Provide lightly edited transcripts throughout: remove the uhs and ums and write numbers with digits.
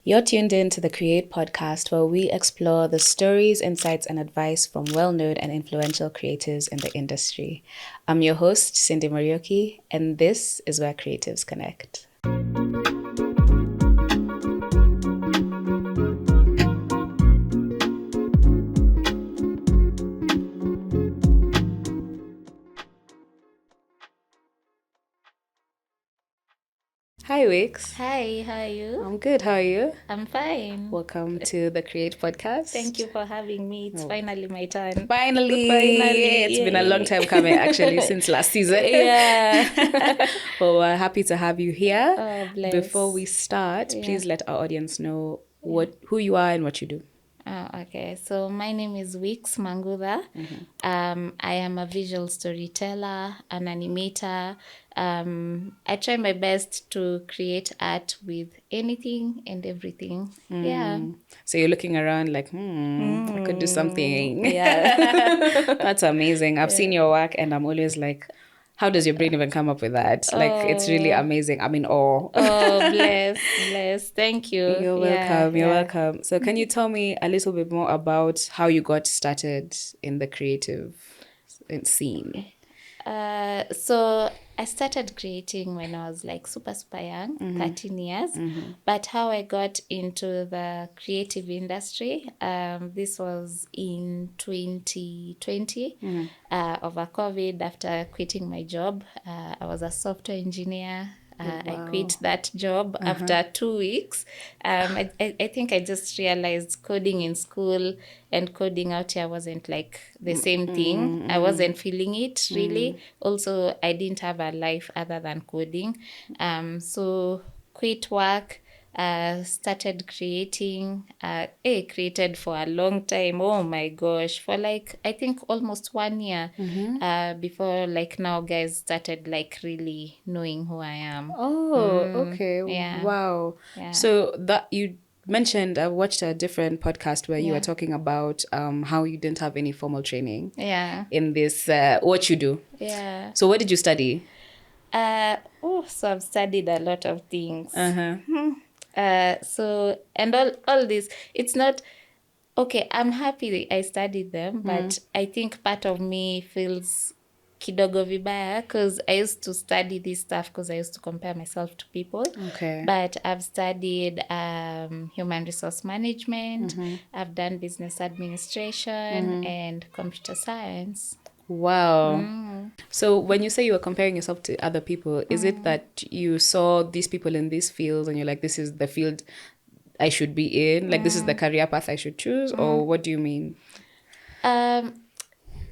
You're tuned in to the Cre8 podcast, where we explore the stories, insights, and advice from well-known and influential creators in the industry. I'm your host, Cindy Marioki, and this is where creatives connect. Hi, Wixx. Hi, how are you? I'm good. How are you? I'm fine. Welcome to the Cre8 podcast. Thank you for having me. It's finally my turn. Finally. It's been a yay. long time coming, actually, since last season. Yeah. Well, we're happy to have you here. Oh, bless. Before we start, please let our audience know who you are and what you do. Okay. So my name is Wixx Mangutha. I am a visual storyteller, an animator. I try my best to create art with anything and everything. Yeah. So you're looking around like, I could do something. Yeah. That's amazing. I've seen your work and I'm always like, how does your brain even come up with that? Like, it's really amazing. I'm in awe. Oh, bless. Thank you. You're welcome. You're welcome. So can you tell me a little bit more about how you got started in the creative scene? So I started creating when I was like super young, 13 years. But how I got into the creative industry, this was in 2020, over COVID, after quitting my job. I was a software engineer. I quit that job after 2 weeks. I think I just realized coding in school and coding out here wasn't like the same thing. I wasn't feeling it really. Also, I didn't have a life other than coding. So quit work. Started creating. Created for a long time. Oh my gosh, for like I think almost 1 year before like now guys started like really knowing who I am. Oh, okay. Yeah. Wow. Yeah. So that you mentioned, I watched a different podcast where you were talking about how you didn't have any formal training Yeah. in this, what you do. Yeah. So what did you study? So I've studied a lot of things. Uh-huh. So and all this, it's not okay. I'm happy I studied them, but I think part of me feels kidogo vibaya because I used to study this stuff because I used to compare myself to people. Okay. But I've studied human resource management. I've done business administration and computer science. Wow. So when you say you were comparing yourself to other people, is it that you saw these people in these fields and you're like, this is the field I should be in? Like, this is the career path I should choose? Or what do you mean?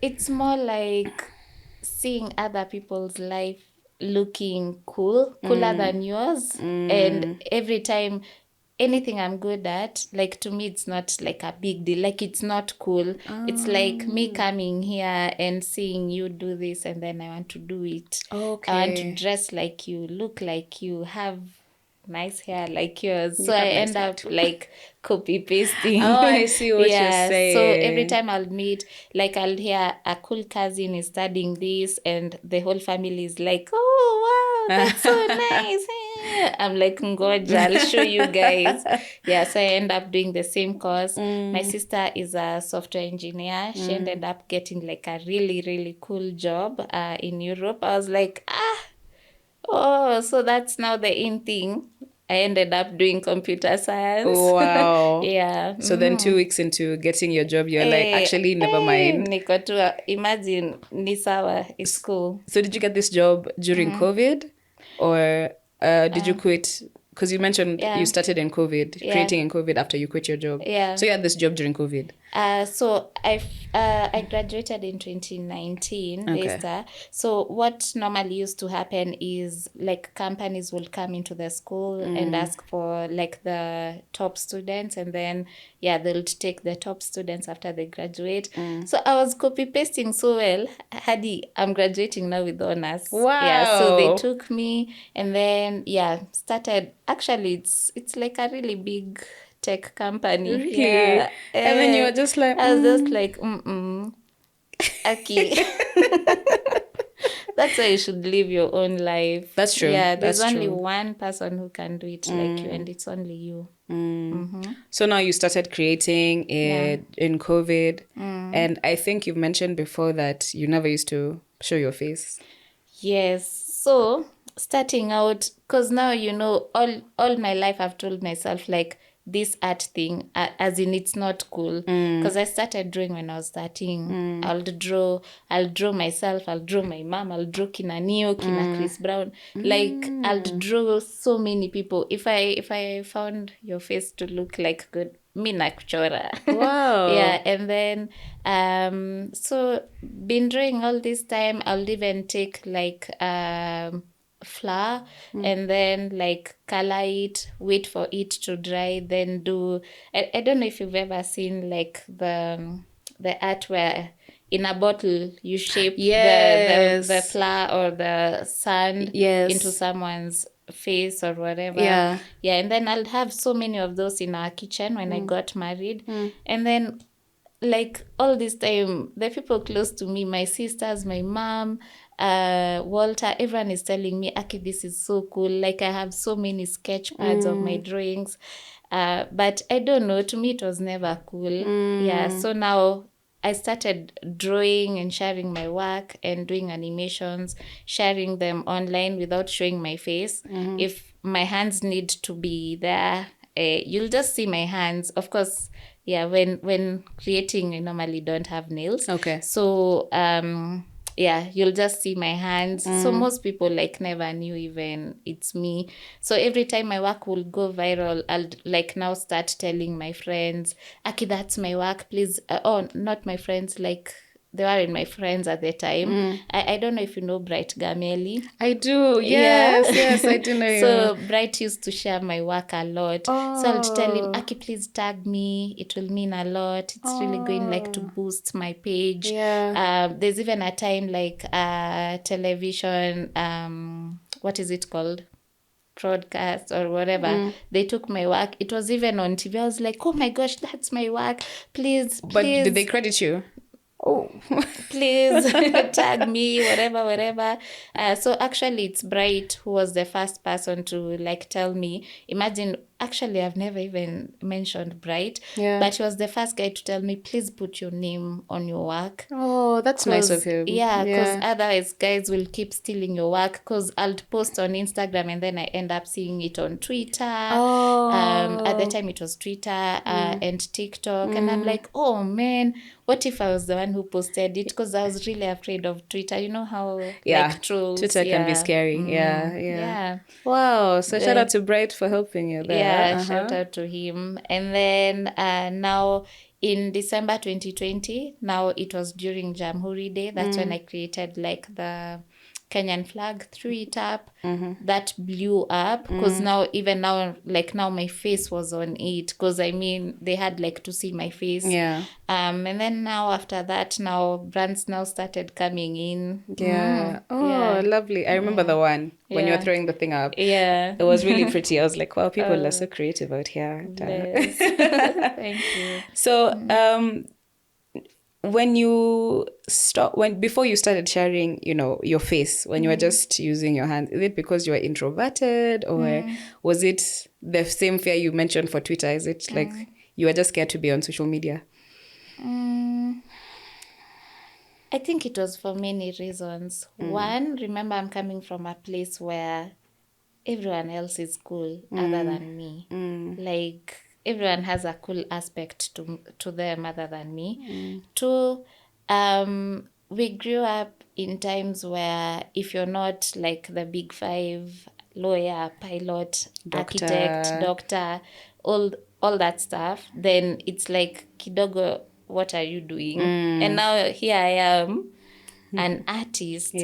It's more like seeing other people's life looking cooler than yours. And every time anything I'm good at, like to me, it's not like a big deal. Like it's not cool. It's like me coming here and seeing you do this and then I want to do it. Okay. I want to dress like you, look like you, have nice hair like yours. So I have nice end hair up like copy pasting. Oh, I see what you're saying. So every time I'll meet, like I'll hear a cool cousin is studying this and the whole family is like, oh, wow, that's so nice. I'm like, ngoja, I'll show you guys. Yeah, so I end up doing the same course. My sister is a software engineer. She ended up getting like a really, really cool job in Europe. I was like, oh, so that's now the in thing. I ended up doing computer science. Wow. Yeah. So then 2 weeks into getting your job, you're like, actually, never mind. Niko tu, imagine, ni sawa, it's cool. So did you get this job during COVID? Or did you quit? Because you mentioned you started in COVID, creating in COVID after you quit your job. Yeah. So you had this job during COVID. So I graduated in 2019 this year. So what normally used to happen is like companies will come into the school and ask for like the top students, and then they'll take the top students after they graduate. So I was copy pasting so well. I'm graduating now with honors. Wow. Yeah, so they took me and then started. Actually, it's like a really big tech company. Really? Yeah. And then you were just like, I was just like, Aki. That's why you should live your own life. That's true. Yeah, there's That's only true. one person who can do it like you, and it's only you. So now you started creating Yeah. in COVID, and I think you've mentioned before that you never used to show your face. Yes. So starting out, because now all my life I've told myself like this art thing, as in it's not cool. Because I started drawing when I was 13. I'll draw myself, I'll draw my mom, I'll draw Kina Neo, Kina Chris Brown. Like I'll draw so many people. If I found your face to look like good, mi nakuchora. Wow. Yeah, and then so been drawing all this time. I'll even take like flour and then like color it, wait for it to dry, then do I don't know if you've ever seen like the art where in a bottle you shape Yes. the flour or the sand Yes. into someone's face or whatever. Yeah. And then I'll have so many of those in our kitchen when I got married. And then like all this time, the people close to me, my sisters, my mom, Walter, everyone is telling me, Aki, this is so cool. Like I have so many sketch pads of my drawings. But I don't know, to me it was never cool. Yeah, so now I started drawing and sharing my work and doing animations, sharing them online without showing my face. If my hands need to be there, you'll just see my hands. Of course, yeah, when creating, I normally don't have nails. Okay. So, yeah, you'll just see my hands. So most people like never knew even it's me. So every time my work will go viral, I'll like now start telling my friends, Aki, that's my work, please. Oh, not my friends, like they weren't my friends at the time. I don't know if you know Bright Gameli. I do. Yes, I do know you. So Bright used to share my work a lot. So I'll tell him, Aki, please tag me. It will mean a lot. It's really going like to boost my page. Yeah. There's even a time like television, what is it called? Broadcast or whatever. They took my work. It was even on TV. I was like, oh my gosh, that's my work. Please. But did they credit you? Oh, please tag me, whatever. So actually it's Bright who was the first person to like tell me. Imagine, actually I've never even mentioned Bright, but he was the first guy to tell me, please put your name on your work. Oh, that's nice of him. Yeah, because otherwise guys will keep stealing your work, because I'll post on Instagram and then I end up seeing it on Twitter. At the time it was Twitter and TikTok. And I'm like, oh man, what if I was the one who posted it? Because I was really afraid of Twitter. You know how like trolls. Twitter can be scary. Yeah. Wow. So shout out to Bright for helping you there. Yeah, shout out to him. And then now in December 2020, now it was during Jamhuri Day. That's when I created like the Kenyan flag, threw it up, that blew up, because now my face was on it, because I mean they had like to see my face. And then now after that, now brands now started coming in. Lovely. I remember the one when you were throwing the thing up. It was really pretty. I was like, wow, people are so creative out here. Thank you. So before you started sharing, your face, when you were just using your hands, is it because you were introverted, or was it the same fear you mentioned for Twitter? Is it like you were just scared to be on social media? I think it was for many reasons. One, remember I'm coming from a place where everyone else is cool other than me. Like everyone has a cool aspect to them other than me. Two, we grew up in times where if you're not like the big five, lawyer, pilot, architect, doctor, all that stuff, then it's like, kidogo, what are you doing? And now here I am, an artist.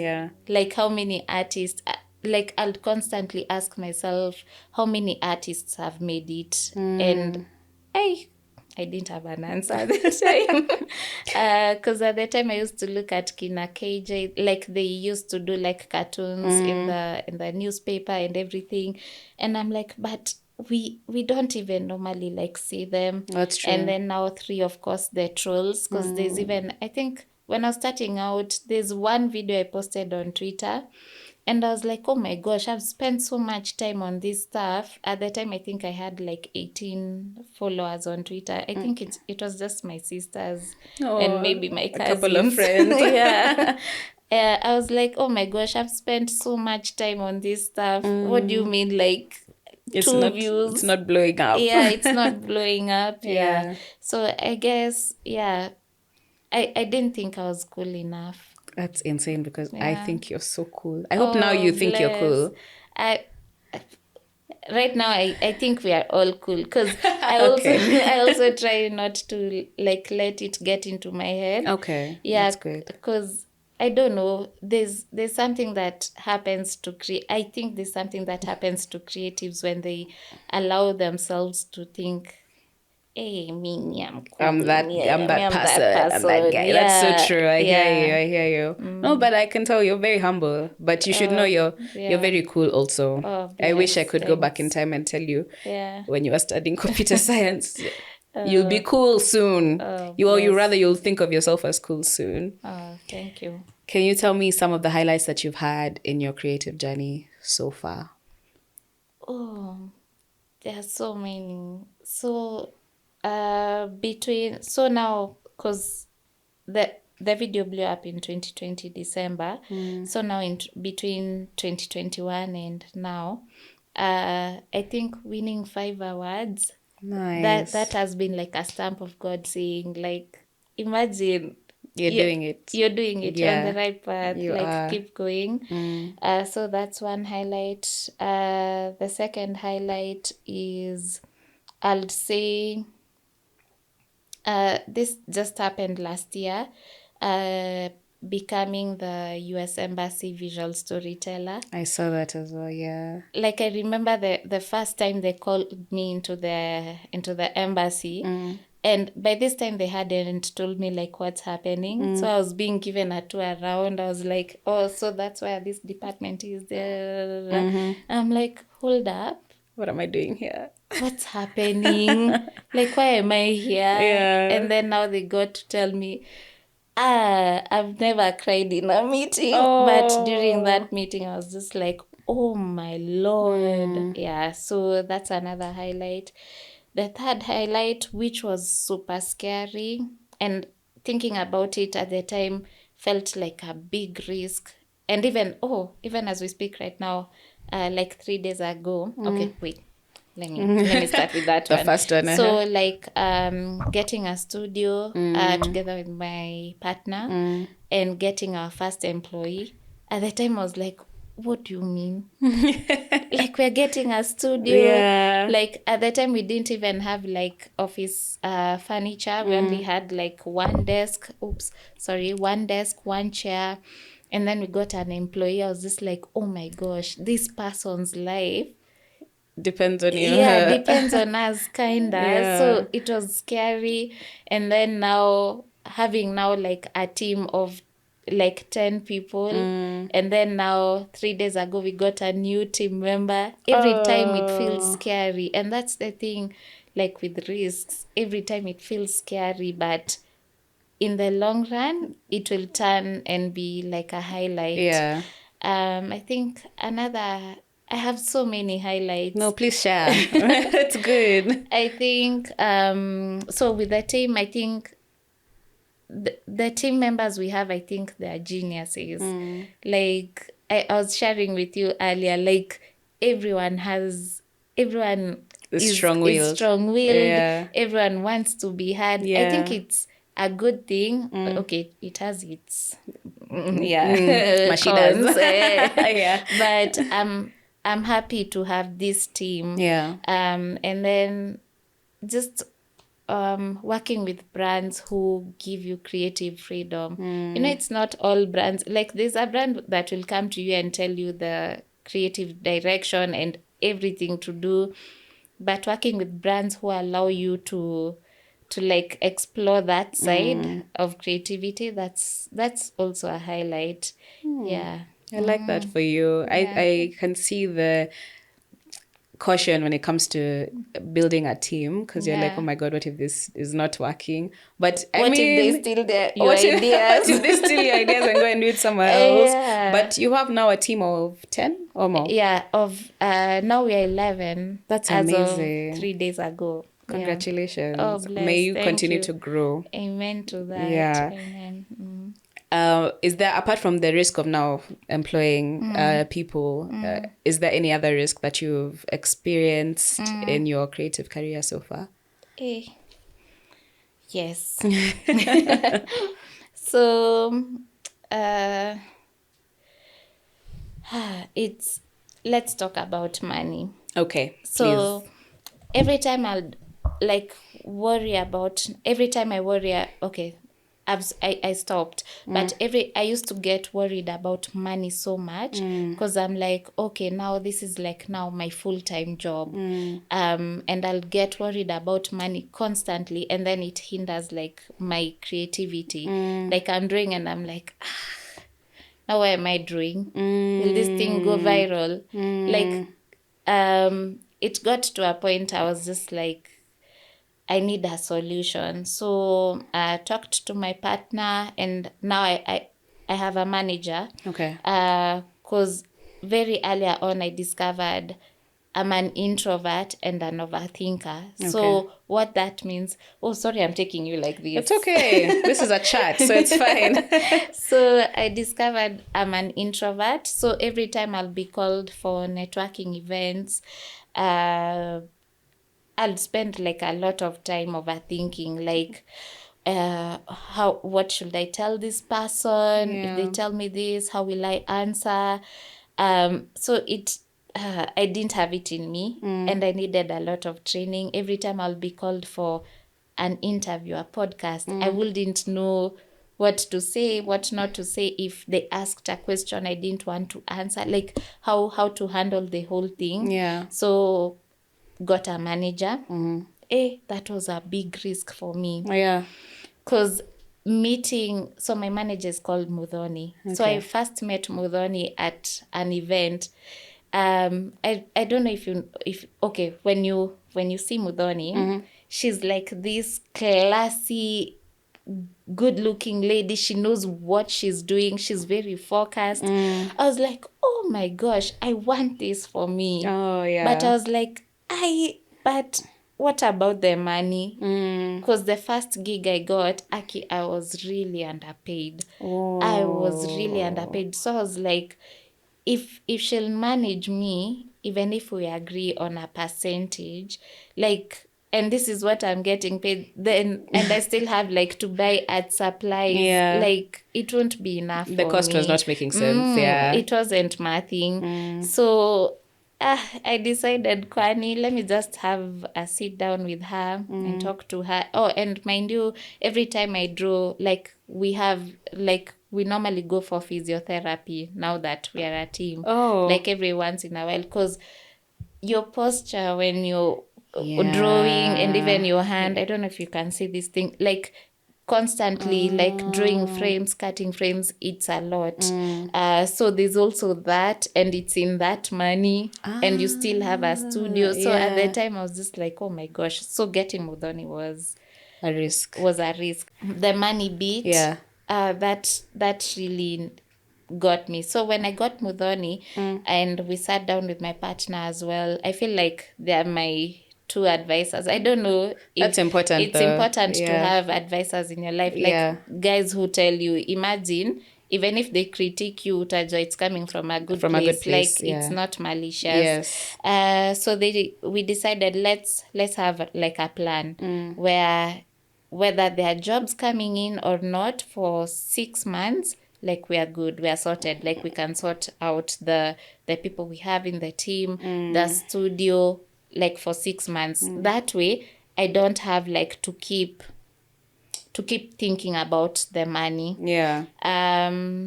Like how many artists... Like I'll constantly ask myself how many artists have made it, and I didn't have an answer at the time, because at the time I used to look at Kina KJ, like they used to do like cartoons in the newspaper and everything, and I'm like, but we don't even normally like see them. That's true. And then now three, of course, the trolls, because there's even, I think when I was starting out, there's one video I posted on Twitter, and I was like, oh my gosh, I've spent so much time on this stuff. At the time, I think I had like 18 followers on Twitter. I think it was just my sisters and maybe my cousins. A couple of friends. Yeah. I was like, oh my gosh, I've spent so much time on this stuff. What do you mean, like, views? It's not blowing up. Yeah, it's not blowing up. Yeah. So I guess, yeah, I didn't think I was cool enough. That's insane because I think you're so cool. I hope now you think you're cool. Right now, I think we are all cool because I also try not to like let it get into my head. Okay, yeah, that's good. Because I don't know. There's something that happens to I think there's something that happens to creatives when they allow themselves to think, hey, I'm cool. I'm that person. I'm that guy. Yeah. That's so true. I hear you. No, but I can tell you're very humble. But you should know you're very cool also. I wish I could go back in time and tell you when you were studying computer science, you'll be cool soon. You'll think of yourself as cool soon. Oh, thank you. Can you tell me some of the highlights that you've had in your creative journey so far? Oh, there are so many. So now, because the video blew up in 2020 December, so now in between 2021 and now, I think winning 5 awards. Nice. That has been like a stamp of God saying, like, imagine you're doing it. You're doing it. You're on the right path. You are. Keep going. So that's one highlight. The second highlight is, I'll say, this just happened last year, becoming the US Embassy visual storyteller. I saw that as well, yeah. Like, I remember the first time they called me into the embassy, and by this time they hadn't told me like what's happening. So I was being given a tour around. I was like, oh, so that's where this department is there. I'm like, hold up. What am I doing here? What's happening? Like, why am I here? Yeah. And then now they got to tell me, I've never cried in a meeting. But during that meeting, I was just like, oh my Lord. Yeah, so that's another highlight. The third highlight, which was super scary, and thinking about it at the time felt like a big risk. And even as we speak right now, like 3 days ago. Okay, wait. Let me start with that the one. first one. So like getting a studio together with my partner and getting our first employee. At the time I was like, what do you mean? Like, we're getting a studio. Yeah. Like, at the time we didn't even have like office furniture. We only had like one desk, one chair. And then we got an employee. I was just like, oh my gosh, this person's life depends on you. Yeah, depends on us, kinda. Yeah. So it was scary. And then now, having now like a team of like 10 people. And then now 3 days ago, we got a new team member. Every time it feels scary. And that's the thing, like with risks, every time it feels scary, but in the long run, it will turn and be like a highlight. Yeah. I think I have so many highlights. No, please share. It's good. I think, so with the team, I think the team members we have, I think they're geniuses. Like, I was sharing with you earlier, like, everyone is strong-willed. Yeah. Everyone wants to be heard. Yeah. I think it's a good thing. Okay, it has its cons, Yeah. but I'm happy to have this team. Yeah. And then just working with brands who give you creative freedom. You know, it's not all brands. Like, there's a brand that will come to you and tell you the creative direction and everything to do. But working with brands who allow you to like explore that side of creativity, that's also a highlight. Yeah. I like that for you. I can see caution when it comes to building a team, because you're like, Yeah. oh my God, what if this is not working? But I What mean, if they steal your what if, ideas? what if they steal your ideas and go and do it somewhere else? Yeah. But you have now a team of 10 or more. Yeah, now we are 11. That's as amazing. of 3 days ago. Congratulations. Yeah. Oh, bless. May you Thank continue you. to grow. Amen to that. Yeah. Amen. Mm. Is there, apart from the risk of now employing people, is there any other risk that you've experienced in your creative career so far? Eh. Yes. So, uh, let's talk about money. Okay, So please. every time I worry, okay, I stopped. But I used to get worried about money so much, because I'm like, okay, now this is like now my full-time job. And I'll get worried about money constantly, and then it hinders like my creativity. Like I'm doing and I'm like, now what am I doing? Will this thing go viral? Like, it got to a point I was just like, I need a solution. So I talked to my partner, and now I have a manager. Okay. Because very earlier on I discovered I'm an introvert and an overthinker. Okay. So what that means, oh, sorry, I'm taking you like this. It's okay. This is a chat, so it's fine. So I discovered I'm an introvert. So every time I'll be called for networking events, I'll spend like a lot of time overthinking, like, what should I tell this person? If they tell me this, how will I answer? So I didn't have it in me, and I needed a lot of training. Every time I'll be called for an interview, a podcast, I wouldn't know what to say, what not to say. If they asked a question I didn't want to answer, like how to handle the whole thing. Yeah. So got a manager. That was a big risk for me. Yeah. Because so my manager is called Mudhoni. Okay. So I first met Mudhoni at an event. I don't know when you see Mudhoni, she's like this classy, good looking lady. She knows what she's doing. She's very focused. I was like, oh my gosh, I want this for me. Oh, yeah. But I was like, but what about the money? Because the first gig I got, I was really underpaid. I was really underpaid. So I was like, if she'll manage me, even if we agree on a percentage, like, and this is what I'm getting paid, then, and I still have like to buy ad supplies, like it won't be enough for me. The cost was not making sense. Yeah. It wasn't mathing. So I decided, Kwani, let me just have a sit down with her and talk to her. Oh, and mind you, every time I draw, like we normally go for physiotherapy now that we are a team. Oh. Like every once in a while, because your posture when you're drawing, and even your hand, I don't know if you can see this thing, like constantly like drawing frames, cutting frames, it's a lot. So there's also that, and it's in that money, and you still have a studio. So at the time I was just like, oh my gosh. So getting Mudhoni was a risk. The money bit, that really got me. So when I got Mudhoni and we sat down with my partner as well, I feel like they're my two advisors. I don't know if that's important. It's important to have advisors in your life, like guys who tell you, imagine, even if they critique you, utajua it's coming from a good place. Like it's not malicious. So we decided let's have like a plan where whether there are jobs coming in or not for 6 months, like we are good, we are sorted, like we can sort out the people we have in the team, the studio, like for 6 months. That way I don't have like to keep thinking about the money.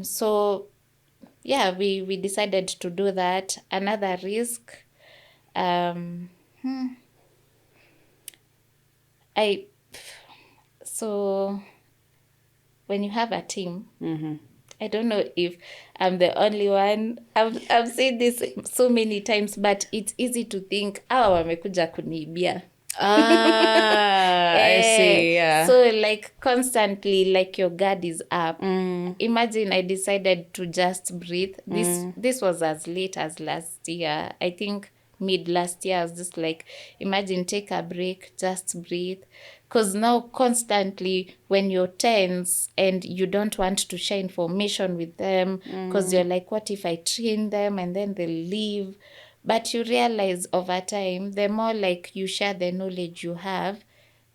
So we decided to do that. Another risk, so when you have a team, I don't know if I'm the only one. I've said this so many times, but it's easy to think, wamekuja kuniibia. I see, yeah. So like constantly, like your guard is up. Imagine I decided to just breathe. This was as late as last year. I think mid last year I was just like, imagine, take a break, just breathe. Because now constantly when you're tense and you don't want to share information with them, because you're like, what if I train them and then they'll leave? But you realize over time, the more like you share the knowledge you have,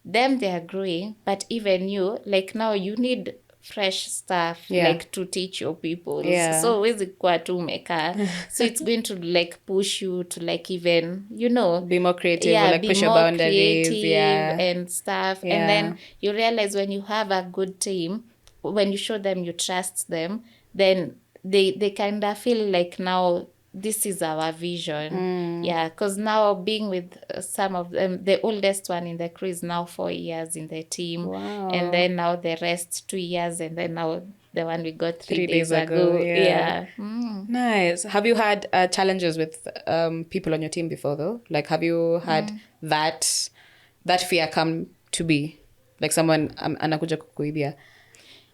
them they are growing, but even you, like now you need fresh stuff, like to teach your people. So huwezi kuwa tu umekaa. So it's going to like push you to like even, be more creative, or like push your boundaries, and stuff. And then you realize when you have a good team, when you show them you trust them, then they kind of feel like now this is our vision. Because now being with some of them, the oldest one in the crew is now 4 years in the team. Wow. And then now the rest 2 years, and then now the one we got 3 days ago. Nice. Have you had challenges with people on your team before though? Like, have you had that fear come to be? Like someone anakuja kukuibia?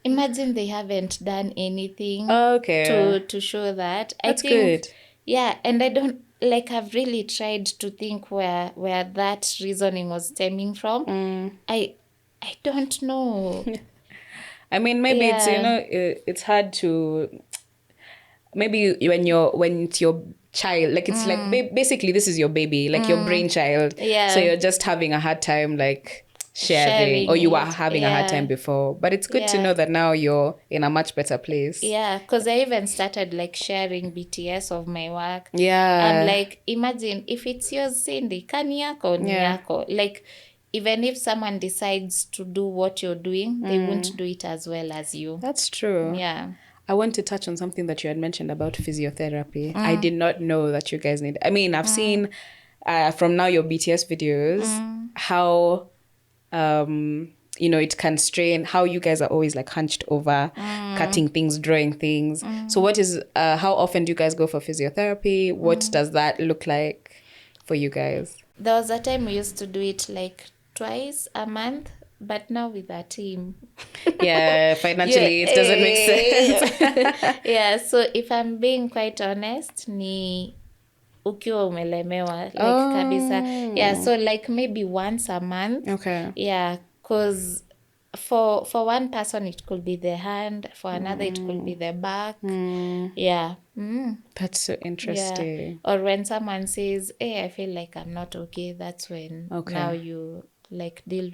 Imagine they haven't done anything to show that. That's I think, good. Yeah, and I don't, like, I've really tried to think where that reasoning was stemming from. I don't know. I mean, maybe it's, it's hard to, maybe when it's your child, like it's like, basically this is your baby, like your brainchild. Yeah. So you're just having a hard time, like, sharing or you were having a hard time before, but it's good to know that now you're in a much better place. Because I even started like sharing BTS of my work. I'm like, imagine if it's yours, Cindy, kani yako ni yako. Like, even if someone decides to do what you're doing, they won't do it as well as you. That's true. I want to touch on something that you had mentioned about physiotherapy. I did not know that you guys need, I mean, I've seen from now your BTS videos how it can strain, how you guys are always like hunched over, cutting things, drawing things. So what is, how often do you guys go for physiotherapy? What does that look like for you guys? There was a time we used to do it like twice a month, but now with our team. Financially it doesn't make sense. So if I'm being quite honest, ni ukiwa umelemewa, like kabisa. So like maybe once a month. Because for one person it could be the hand, for another it could be the back. That's so interesting. Or when someone says, hey, I feel like I'm not okay, that's when now you like deal.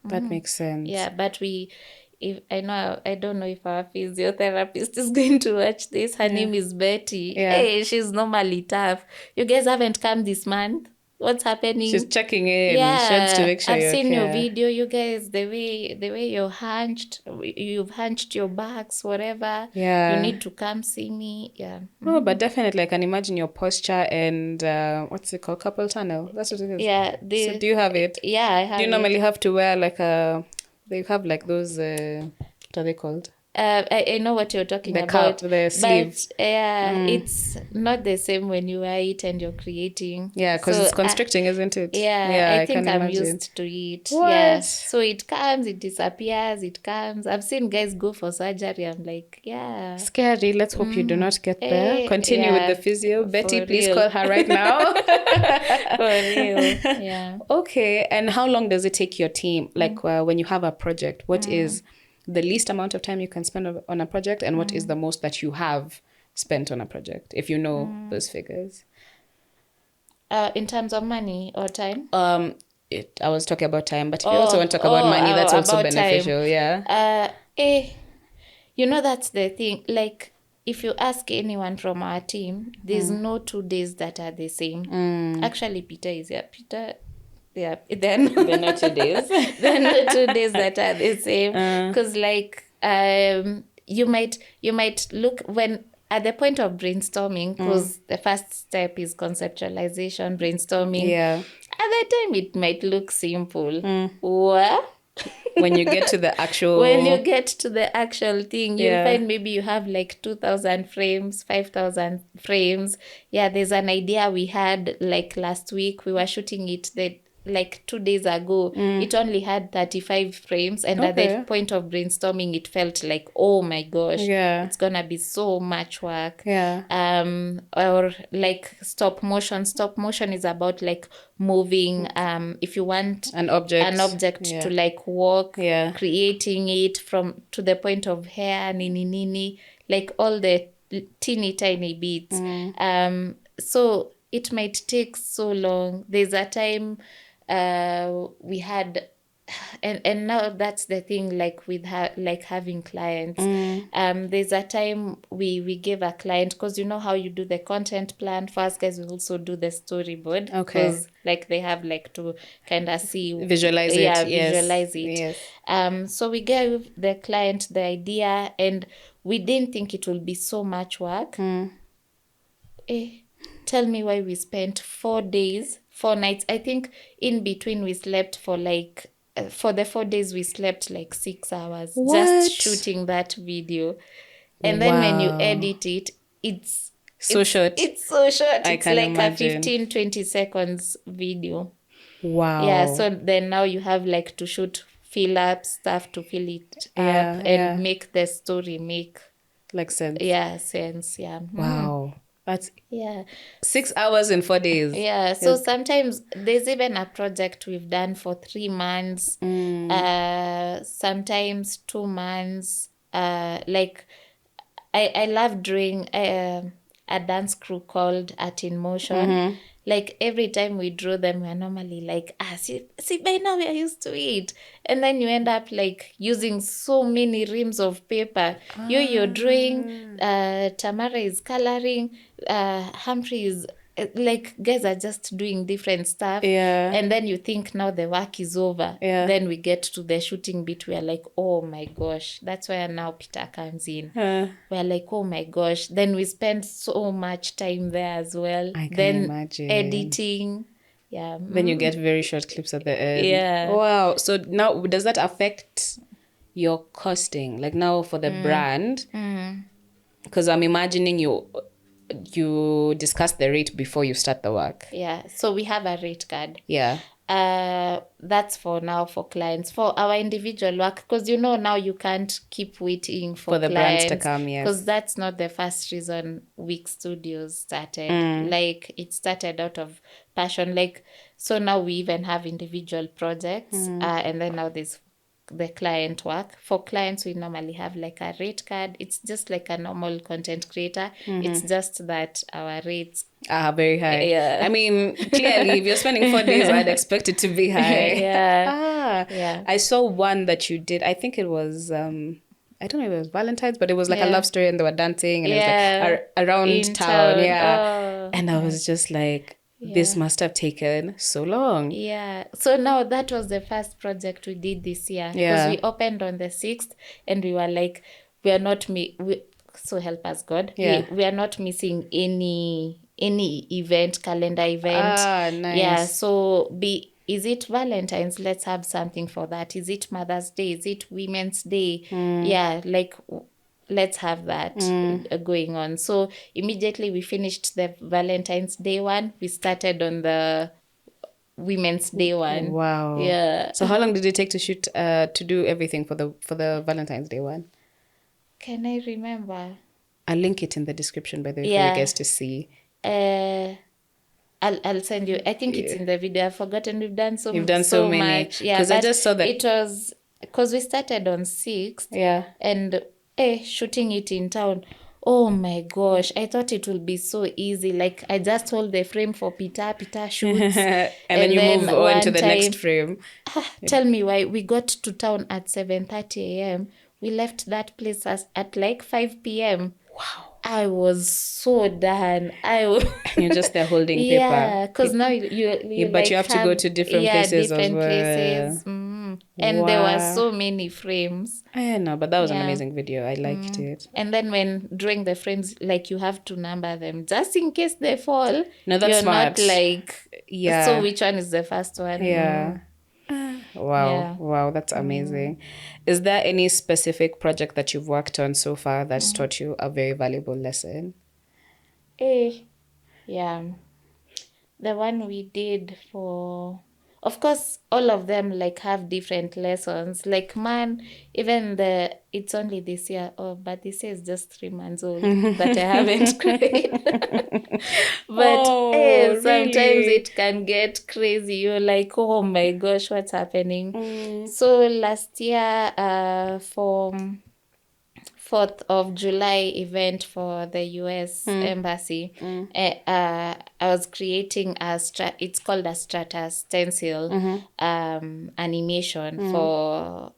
That makes sense. But I don't know if our physiotherapist is going to watch this. Her name is Betty. Hey, she's normally tough. You guys haven't come this month. What's happening? She's checking in. She wants to make sure I've you're seen okay. your video, you guys, the way you're hunched, you've hunched your backs, whatever. You need to come see me. No, but definitely I can imagine your posture and what's it called? Carpal tunnel. That's what it is. So do you have it? I have it. Do you normally have to wear like they have like those what are they called? I know what you're talking about. The sleeve. But it's not the same when you wear it and you're creating. Because it's constricting, isn't it? I think I'm used to it. What? So it comes, it disappears, it comes. I've seen guys go for surgery. I'm like, scary. Let's hope you do not get there. Continue with the physio. Betty, please call her right now. For real. Okay. And how long does it take your team? Like when you have a project, what is the least amount of time you can spend on a project, and what is the most that you have spent on a project, if you know those figures? In terms of money or time? I was talking about time, but if you also want to talk about money, that's also beneficial. That's the thing. Like, if you ask anyone from our team, there's no 2 days that are the same. Actually, Peter is here. Peter... then they're not 2 days. They're not 2 days that are the same. Because like you might look when at the point of brainstorming, because the first step is conceptualization, brainstorming. At the time it might look simple. When you get to the actual... When you get to the actual thing, you'll Yeah. find maybe you have like 2,000 frames, 5,000 frames. Yeah, there's an idea we had like last week. We were shooting it like 2 days ago. It only had 35 frames. And at Okay. the point of brainstorming, it felt like, oh my gosh, Yeah. it's going to be so much work. Yeah. Or like stop motion. Stop motion is about like moving. If you want An object. to like walk, Yeah. creating it from to the point of hair, nini, like all the teeny tiny bits. So it might take so long. There's a time we had, and now that's the thing, like with like having clients. There's a time we gave a client, because you know how you do the content plan for us guys, we also do the storyboard. Okay. Because like they have like to kind of see, Visualize it. yeah, Yes. visualize it. Yes. So we gave the client the idea, and we didn't think it will be so much work. Tell me why we spent 4 days, 4 nights. I think in between we slept for like, for the 4 days we slept like 6 hours. What? Just shooting that video. And then when you Wow. edit it, it's short. It's so short. I It's can like imagine. a 15, 20 seconds video. Wow. Yeah, so then now you have like to shoot, fill up stuff to fill it up, Yeah, and make the story make like sense. sense. Yeah. Wow. That's Yeah. 6 hours in 4 days. Yeah. So sometimes there's even a project we've done for 3 months, sometimes 2 months. Like I love doing a dance crew called Art in Motion. Like every time we draw them, we're normally like, see, by now we are used to it. And then you end up like using so many reams of paper. You're drawing, Tamara is coloring, Humphrey is like, guys are just doing different stuff. Yeah. And then you think now the work is over. Yeah. Then we get to the shooting bit. We're like, oh my gosh. That's where now Peter comes in. We're like, oh my gosh. Then we spend so much time there as well. I can then imagine. Editing. Yeah. Then you get very short clips at the end. Yeah. Wow. So now, does that affect your costing? Like now for the brand? Because I'm imagining you discuss the rate before you start the work. Yeah. So we have a rate card. Yeah. That's for now for clients. For our individual work, because you know now you can't keep waiting for the brands to come, yes. Because that's not the first reason Wixx Studios started. Like it started out of passion. Like, so now we even have individual projects, and then now there's the client work. For clients, we normally have like a rate card. It's just like a normal content creator. It's just that our rates are very high. Yeah. I mean, clearly, if you're spending 4 days, I'd expect it to be high. Yeah. Yeah. I saw one that you did. I think it was... I don't know if it was Valentine's, but it was like a love story and they were dancing and it was like around In town. Yeah. Oh, and I was just like, this must have taken so long. Yeah. So now that was the first project we did this year. Yeah. Because we opened on the 6th and we were like, we are not... so help us God. Yeah. We are not missing any event, calendar event. Nice. Yeah. So is it Valentine's? Let's have something for that. Is it Mother's Day? Is it Women's Day? Yeah, like let's have that going on. So immediately we finished the Valentine's Day one. We started on the Women's Day one. Wow. Yeah. So how long did it take to shoot to do everything for the Valentine's Day one? Can I remember? I'll link it in the description by the way for you guys to see. I'll send you. I think it's in the video. I've forgotten. We've done so. You've done so many. Much. Yeah, because I just saw that it was because we started on 6th. Yeah. And shooting it in town. Oh my gosh! I thought it would be so easy. Like I just hold the frame for Peter shoots, and then you move on to the next frame. Tell me why we got to town at 7:30 a.m. We left that place at like 5 p.m. Wow. I was so done. You're just there holding paper. Yeah, because now you but you have to go to different places as well. Places. And there were so many frames. I know, but that was an amazing video. I liked it. And then when drawing the frames, like you have to number them just in case they fall. No, that's You're smart. Not like, yeah. So which one is the first one? Yeah. Wow, Yeah. wow, that's amazing. Is there any specific project that you've worked on so far that's taught you a very valuable lesson? Eh, yeah. The one we did for, of course, all of them like have different lessons. Like man, even the it's only this year. Oh, but this year is just 3 months old that I haven't cried. But Oh, sometimes really? it can get crazy. You're like, oh my gosh, what's happening? Mm, So last year, for 4th of July event for the US Embassy, I was creating it's called a strata stencil animation for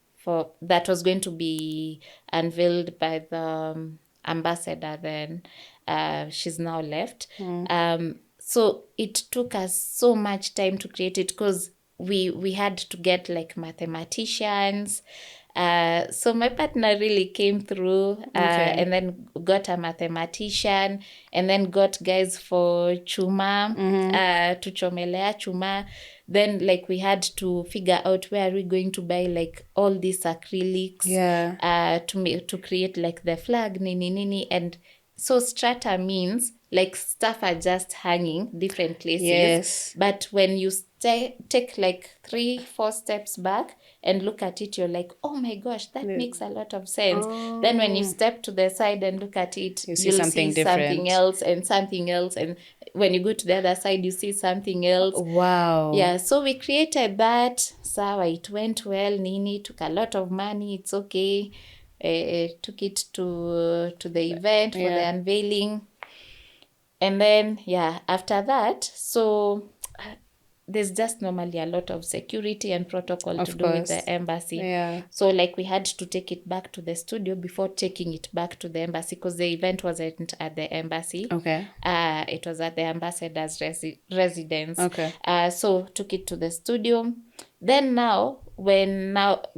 that was going to be unveiled by the ambassador then. She's now left. So it took us so much time to create it because we had to get like mathematicians. So my partner really came through Okay. and then got a mathematician and then got guys for chuma, to chomelea chuma. Then like we had to figure out where are we going to buy like all these acrylics Yeah. to create like the flag nini nini. And so strata means like stuff are just hanging different places. Yes. But when you take like 3-4 steps back and look at it, you're like, oh my gosh, that makes a lot of sense. Then when you step to the side and look at it, You see you'll something see different. something else and something else. And when you go to the other side, you see something else. Wow. Yeah, so we created that. Sawa, it went well. Nini took a lot of money. It's okay. Took it to the event for the unveiling. And then, yeah, after that, so there's just normally a lot of security and protocol to do with the embassy. Yeah. So like we had to take it back to the studio before taking it back to the embassy because the event wasn't at the embassy. Okay. It was at the ambassador's residence. Okay. So took it to the studio. Then now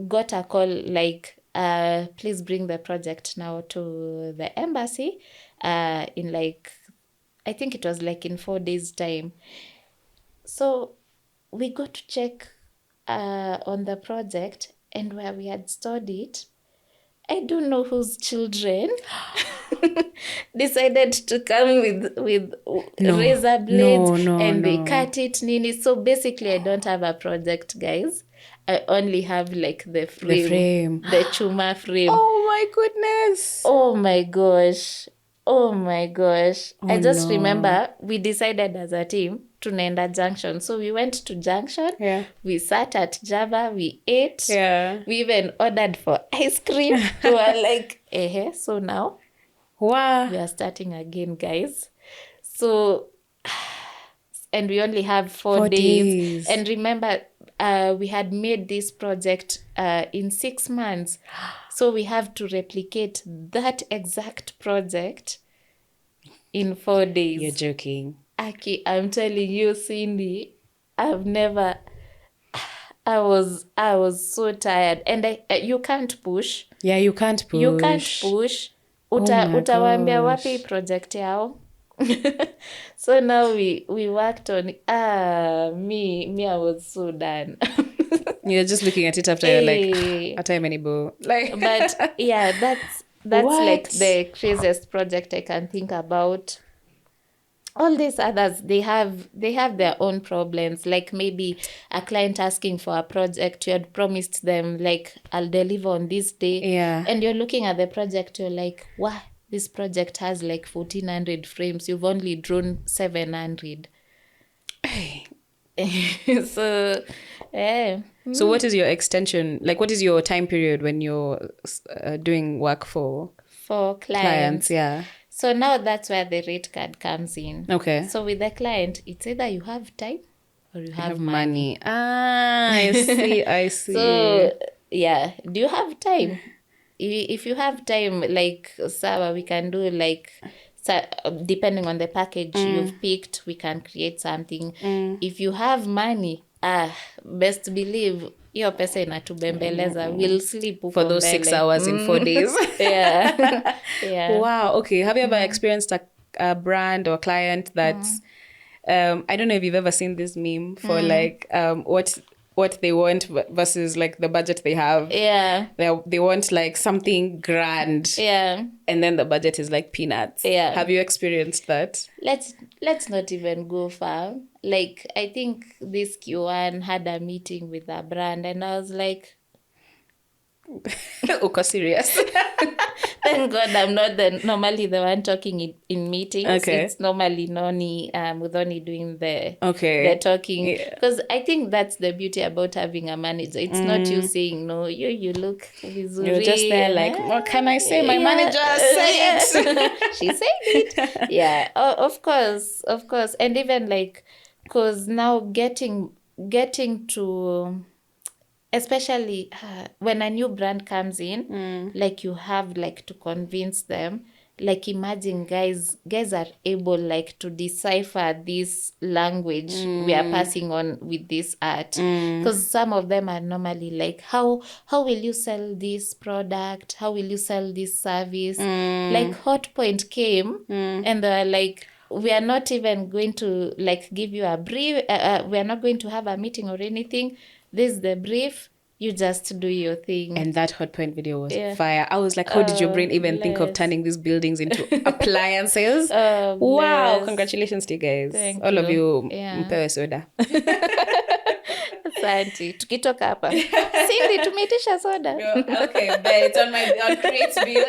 got a call like, please bring the project now to the embassy in like, I think it was like in 4 days time. So we got to check on the project, and where we had stored it, I don't know whose children decided to come with razor blades and they cut it nini. So basically I don't have a project, guys. I only have like the frame. The chuma frame. Oh my goodness. Oh my gosh. Oh my gosh. I just remember we decided as a team tunaenda Junction. So we went to Junction. Yeah. We sat at Java. We ate. Yeah. We even ordered for ice cream. We were like, so now Wow. we are starting again, guys. So, and we only have 4 days. And remember, we had made this project in 6 months. So we have to replicate that exact project in 4 days. You're joking. Aki, I'm telling you, Cindy, I was so tired. And you can't push. Yeah, you can't push. You can't push. Utawaambia wapi project yao. So now we worked on me I was so done. You're just looking at it after you're like, atamenibo. Like, but yeah, that's like the craziest project I can think about. All these others, they have their own problems. Like maybe a client asking for a project, you had promised them like, I'll deliver on this day. Yeah. And you're looking at the project, you're like, wow, this project has like 1,400 frames. You've only drawn 700. So, yeah. So what is your extension? Like, what is your time period when you're doing work for clients? Yeah. So now that's where the rate card comes in. Okay. So with the client, it's either you have time or you have money. I see. I see. So, yeah. Do you have time? If you have time, like, Sawa, we can do like, depending on the package you've picked, we can create something. If you have money, best believe, hiyo pesa inatubembeleza. We'll sleep for those 6 hours in 4 days. Yeah. Yeah. Wow. Okay. Have you ever experienced a brand or client that's I don't know if you've ever seen this meme for like what what they want versus like the budget they have. Yeah. They want like something grand. Yeah. And then the budget is like peanuts. Yeah. Have you experienced that? Let's not even go far. Like, I think this Q1 had a meeting with a brand, and I was like, Uko serious? thank God I'm not normally the one talking in meetings. Okay. It's normally Noni, Muthoni doing the talking. Yeah. Because I think that's the beauty about having a manager. It's not you saying, no, you look vizuri. You're just there like, what can I say? My manager said it. She said it. Yeah, of course. And even like, because now getting to... especially when a new brand comes in, like you have like to convince them. Like imagine guys are able like to decipher this language we are passing on with this art. Because some of them are normally like, how will you sell this product? How will you sell this service? Like Hotpoint came and they're like, we are not even going to like give you a brief. We are not going to have a meeting or anything. This is the brief. You just do your thing. And that Hotpoint video was fire. I was like, how did your brain even think of turning these buildings into appliances? Wow. Congratulations to you guys. Thank All you. of you. Yeah. Mpewe soda. Asante. Tukitoka hapa. Cindy, tumeitisha soda. Okay, but it's on Cre8's bill.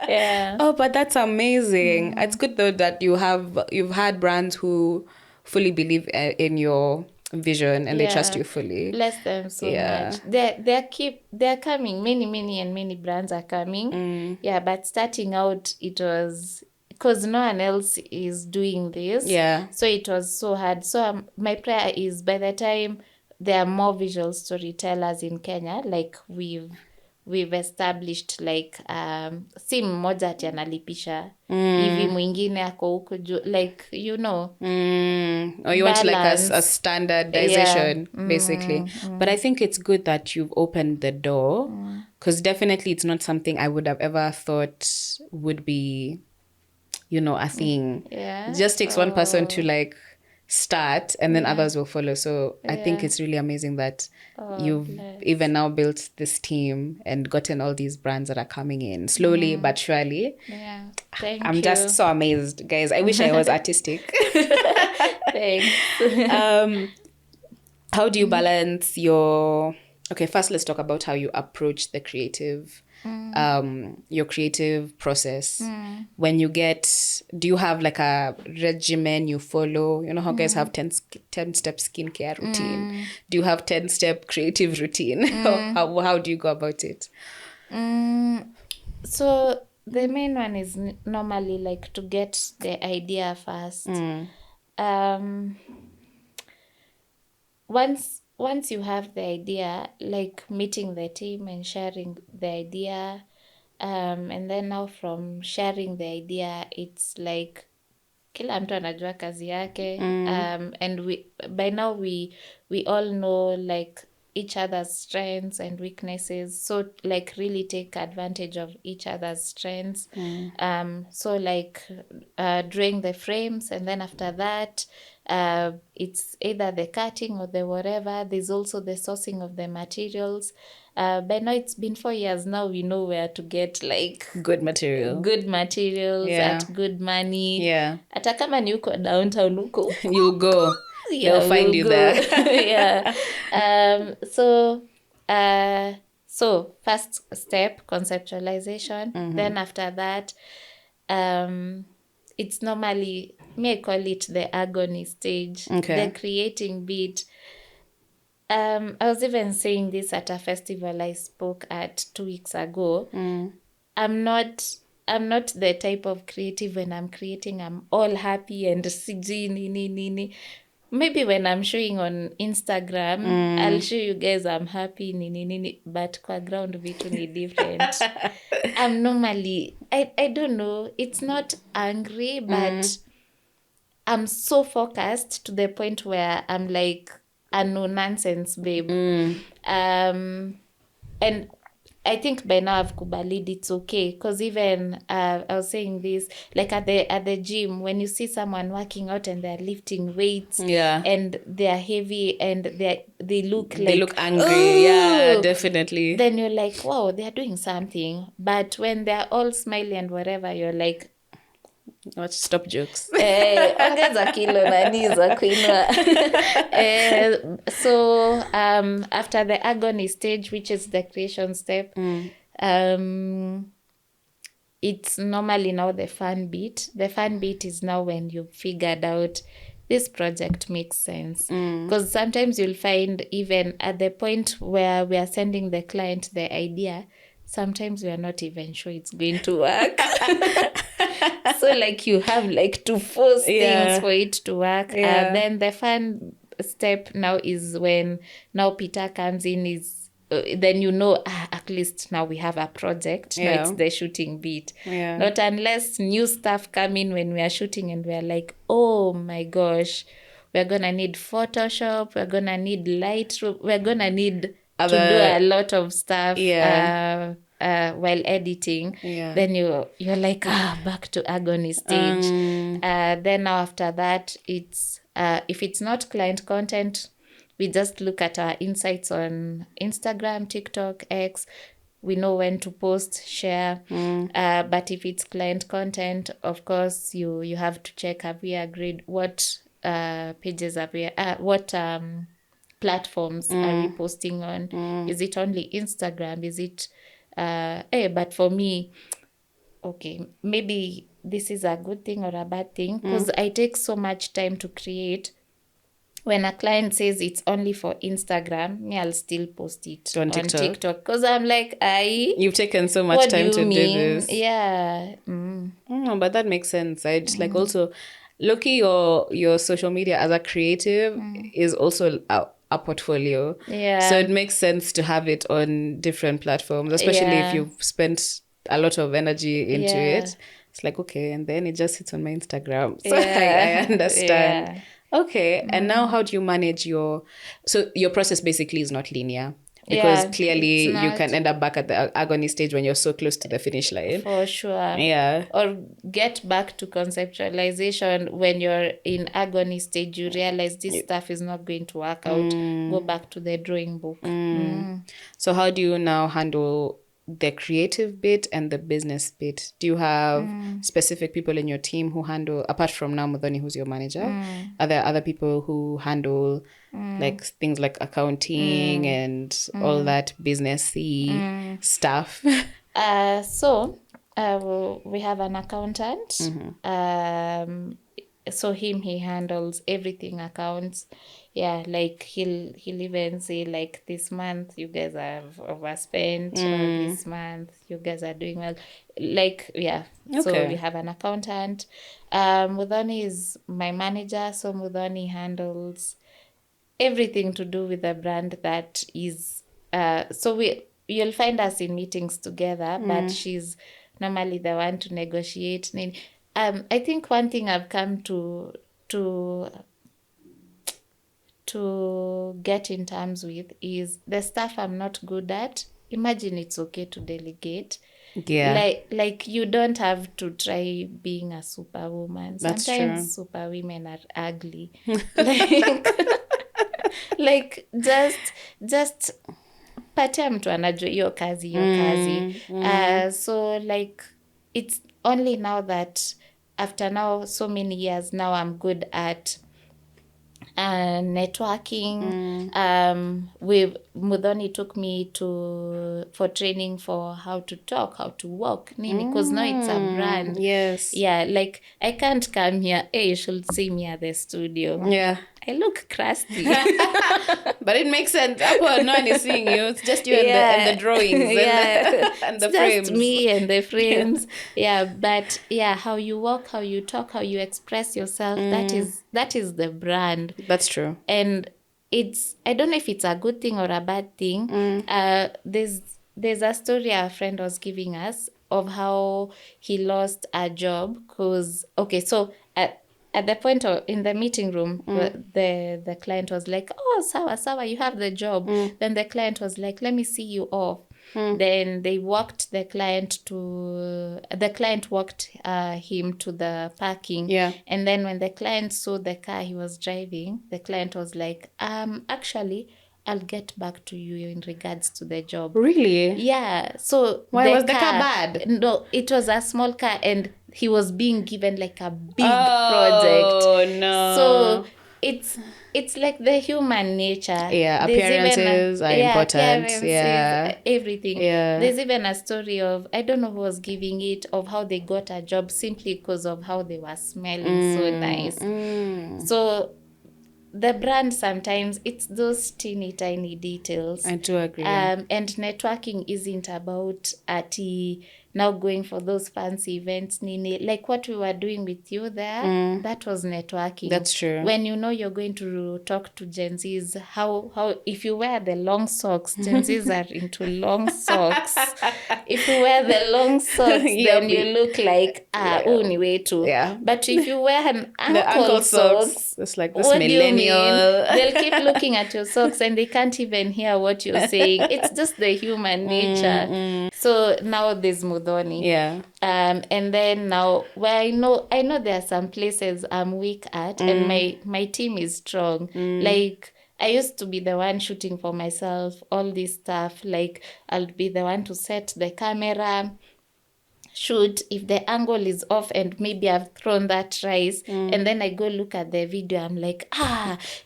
Yeah. Oh, but that's amazing. It's good though that you've had brands who fully believe in your vision and they trust you fully. Bless them so much. They're coming. Many brands are coming. Yeah, but starting out, it was because no one else is doing this. Yeah. So it was so hard. So my prayer is by the time there are more visual storytellers in Kenya, like we've established like si mmoja ati analipisha hivi mwingine ako huko juu, like or you want like a standardization basically. But I think it's good that you've opened the door, because definitely it's not something I would have ever thought would be a thing. It just takes one person to like start and then others will follow. So I think it's really amazing that you've even now built this team and gotten all these brands that are coming in slowly but surely. Yeah. Thank I'm you. just so amazed, guys. I wish I was artistic. Thanks. How do you balance your... Okay, first let's talk about how you approach the creative your creative process. When you do you have like a regimen you follow? You know how guys have 10-step skincare routine. Do you have 10-step creative routine? How do you go about it? So the main one is normally like to get the idea first. Once you have the idea, like meeting the team and sharing the idea, and then now from sharing the idea, it's like kila mtu anajua kazi yake, and by now we all know like each other's strengths and weaknesses, so like really take advantage of each other's strengths. So like drawing the frames, and then after that it's either the cutting or the whatever. There's also the sourcing of the materials. By now it's been 4 years now, we know where to get like good materials at good money. Hata kama ni uko downtown huko you'll go. They'll find you there. So first step, conceptualization. Then after that, it's normally, I call it the agony stage. The creating bit. I was even saying this at a festival I spoke at 2 weeks ago. I'm not the type of creative when I'm creating, I'm all happy and nini. Maybe when I'm showing on Instagram, I'll show you guys I'm happy, nini, but kwa ground vitu ni different. I'm normally, I don't know, it's not angry, but I'm so focused to the point where I'm like a no nonsense babe. And I think by now I've kubalid it's okay, because even I was saying this, like at the gym, when you see someone working out and they're lifting weights, and they're heavy and they look angry. Yeah, definitely. Then you're like, wow, they're doing something. But when they're all smiling and whatever, you're like, watch, stop jokes. Ongeza kilo nani za kuinua. So after the agony stage, which is the creation step, it's normally now the fun bit. The fun bit is now when you've figured out this project makes sense. Because sometimes you'll find even at the point where we are sending the client the idea, sometimes we are not even sure it's going to work. So like you have like to force things for it to work. Then the fun step now is when now Peter comes in, is then you know, at least now we have a project. Now it's the shooting bit. Not unless new stuff come in when we are shooting and we are like, oh my gosh, we're gonna need Photoshop, we're gonna need Lightroom, we're gonna need to do a lot of stuff while editing. Then you're like, back to agony stage. Then now after that, it's if it's not client content, we just look at our insights on Instagram, TikTok, X. We know when to post, share. But if it's client content, of course, you have to check, have we agreed, what pages have we, what platforms are we posting on? Is it only Instagram? Is it, but for me, okay, maybe this is a good thing or a bad thing, because I take so much time to create. When a client says it's only for Instagram, me, I'll still post it on TikTok. Because I'm like, you've taken so much time to do this. Yeah. But that makes sense. I just like also, Loki, your social media as a creative is also a portfolio. So it makes sense to have it on different platforms, especially if you've spent a lot of energy into it. It's like, okay, and then it just sits on my Instagram. So I understand. Okay, and now how do you manage so your process basically is not linear, because clearly you can end up back at the agony stage when you're so close to the finish line. For sure. Yeah. Or get back to conceptualization when you're in agony stage, you realize this stuff is not going to work out. Go back to the drawing book. So how do you now handle the creative bit and the business bit? Do you have specific people in your team who handle, apart from now Mudhoni, who's your manager, are there other people who handle like things like accounting and all that businessy stuff? So we have an accountant. So he handles everything accounts. Yeah, like he'll even say like, this month you guys have overspent, or this month you guys are doing well. Like, so we have an accountant. Mudhoni is my manager, so Mudhoni handles everything to do with the brand that is so you'll find us in meetings together, but she's normally the one to negotiate. I think one thing I've come to get in terms with is the stuff I'm not good at. Imagine it's okay to delegate. Like you don't have to try being a superwoman. That's Sometimes true. superwomen are ugly. like just patia mtu anajua hiyo kazi. So like it's only now that after now so many years now I'm good at networking. Mudhoni took me for training for how to talk, how to walk, because now it's a brand. Yes. Yeah, like I can't come here, hey, you should see me at the studio. Yeah. I look crusty. But it makes sense. No one is seeing you. It's just you and the drawings and the frames. Just me and the frames. But how you walk, how you talk, how you express yourself, that is the brand. That's true. And I don't know if it's a good thing or a bad thing. There's a story our friend was giving us of how he lost a job because, so at the point in the meeting room, the client was like, oh, sawa, you have the job. Then the client was like, let me see you off. Then they walked the client walked him to the parking. Yeah. And then when the client saw the car he was driving, the client was like, actually, I'll get back to you in regards to the job. Really? Yeah. So Why was the car bad? No, it was a small car and he was being given like a big project. Oh, no. So it's like the human nature. Yeah, There's appearances are important. appearances, Yeah. everything. Yeah. There's even a story of, I don't know who was giving it, of how they got a job simply because of how they were smelling so nice. So the brand, sometimes it's those teeny tiny details. I do agree. And networking isn't about now going for those fancy events, Nini. Like what we were doing with you there, that was networking. That's true. When you know you're going to talk to Gen Zs, how if you wear the long socks, Gen Zs are into long socks. If you wear the long socks, then you look like way too. Yeah. But if you wear an ankle socks, it's like this millennial. They'll keep looking at your socks and they can't even hear what you're saying. It's just the human nature. So now there's Mudhoni. Yeah. And then now where I know there are some places I'm weak at and my team is strong. Like I used to be the one shooting for myself, all this stuff. Like I'll be the one to set the camera, shoot if the angle is off and maybe I've thrown that rice and then I go look at the video, I'm like,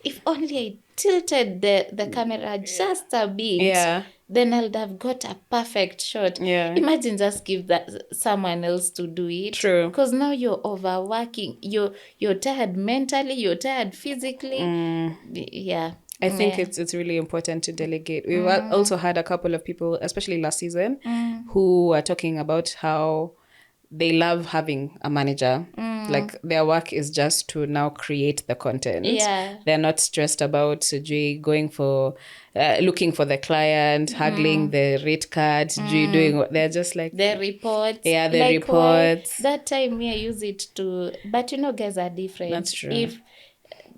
if only I tilted the camera just a bit, then I'll have got a perfect shot. Imagine just give that someone else to do it. True. Because now you're overworking, you're tired mentally, you're tired physically. Yeah. I think it's really important to delegate. We've also had a couple of people, especially last season, who are talking about how they love having a manager. Like their work is just to now create the content. Yeah. They're not stressed about going for, looking for the client, haggling the rate card, doing what they're just like. The reports. Yeah, the like reports. That time I use it to, but guys are different. That's true.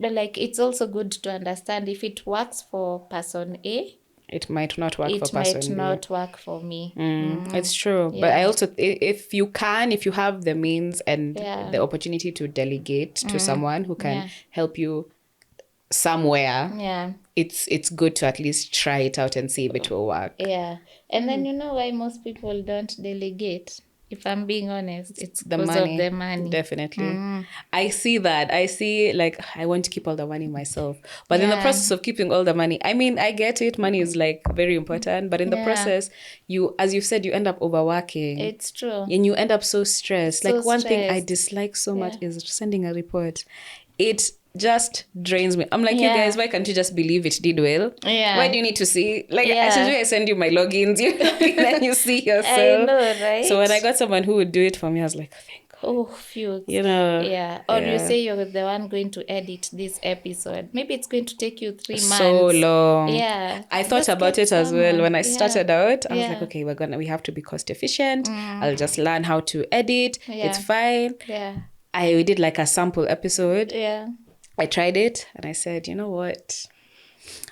But like it's also good to understand if it works for person A, it might not work for person B. It might not work for me. It's true. Yeah. But I also, if you have the means and the opportunity to delegate to someone who can help you somewhere, it's good to at least try it out and see if it will work. Yeah. And then you know why most people don't delegate? If I'm being honest, it's because of the money. Definitely. I see that. I see, like, I want to keep all the money myself. But in the process of keeping all the money, I mean, I get it. Money is, like, very important. But in the process, as you said, you end up overworking. It's true. And you end up so stressed. Like, one thing I dislike so much is sending a report. It just drains me. I'm like, you guys, why can't you just believe it did well? Yeah. Why do you need to see? Like, I send you my logins, then you see yourself. I know, right? So when I got someone who would do it for me, I was like, thank God. Oh, phew. Yeah. Or you say you're the one going to edit this episode. Maybe it's going to take you 3 months. So long. Yeah. I thought about it as well. When I started out, I was like, okay, we have to be cost efficient. I'll just learn how to edit. It's fine. Yeah. I did like a sample episode. Yeah. I tried it and I said, you know what?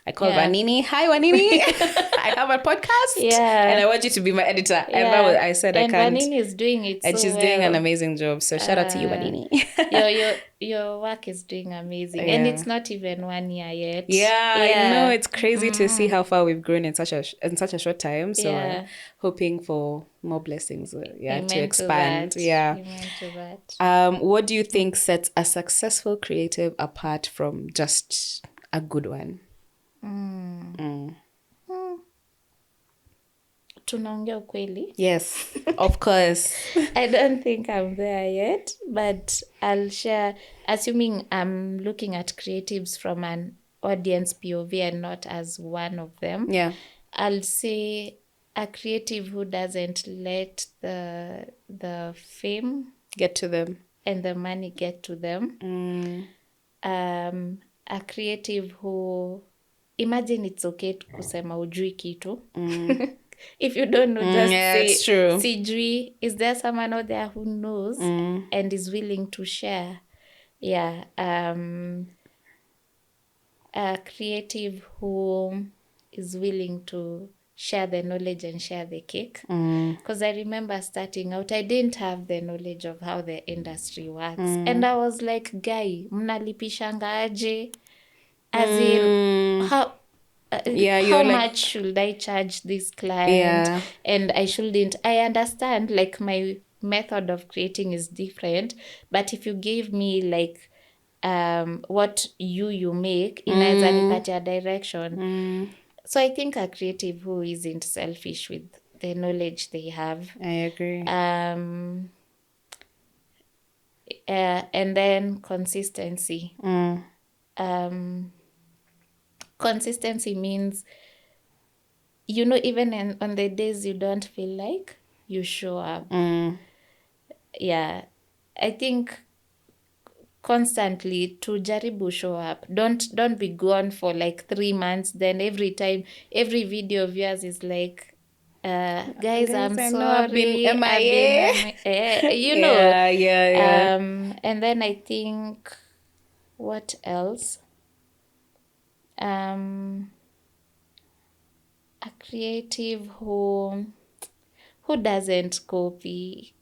I called Wanini. Hi, Wanini. I have a podcast. And I want you to be my editor. And I said, I can't. And Wanini is doing it and she's doing an amazing job. So shout out to you, Wanini. your work is doing amazing. And it's not even 1 year yet. I know. It's crazy to see how far we've grown in such a short time. So I'm hoping for more blessings to expand. Amen to that. What do you think sets a successful creative apart from just a good one? Tunaongea ukweli? Yes, of course. I don't think I'm there yet, but I'll share, assuming I'm looking at creatives from an audience POV and not as one of them. Yeah. I'll say a creative who doesn't let the fame get to them and the money get to them. A creative who, imagine it's okay kusema ujui kitu. If you don't know, just say, it's true. Sijui. Is there someone out there who knows and is willing to share? Yeah. A creative who is willing to share the knowledge and share the cake. Because I remember starting out, I didn't have the knowledge of how the industry works. And I was like, guy, mnalipishanga aje? As in, how you're like, much should I charge this client? And I understand, like, my method of creating is different, but if you gave me like what you make, inaweza nipatia direction. So I think a creative who isn't selfish with the knowledge they have. I agree. And then consistency. Consistency means, even on the days you don't feel like, you show up. Yeah, I think constantly to jaribu show up. Don't be gone for like 3 months. Then every video of yours is like, guys, I'm I sorry, know I've been MIA. Yeah. And then I think, what else? A creative who doesn't copy.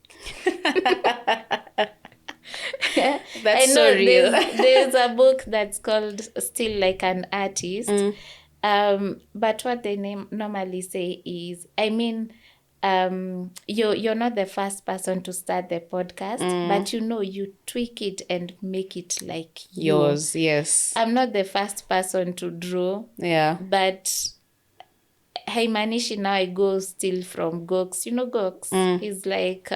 That's so real. There's a book that's called Still Like an Artist. But what they normally say is, you're not the first person to start the podcast, but you tweak it and make it like yours. Yes. I'm not the first person to draw. Yeah. But haimaanishi now I go steal from Gox. You know Gox? He's like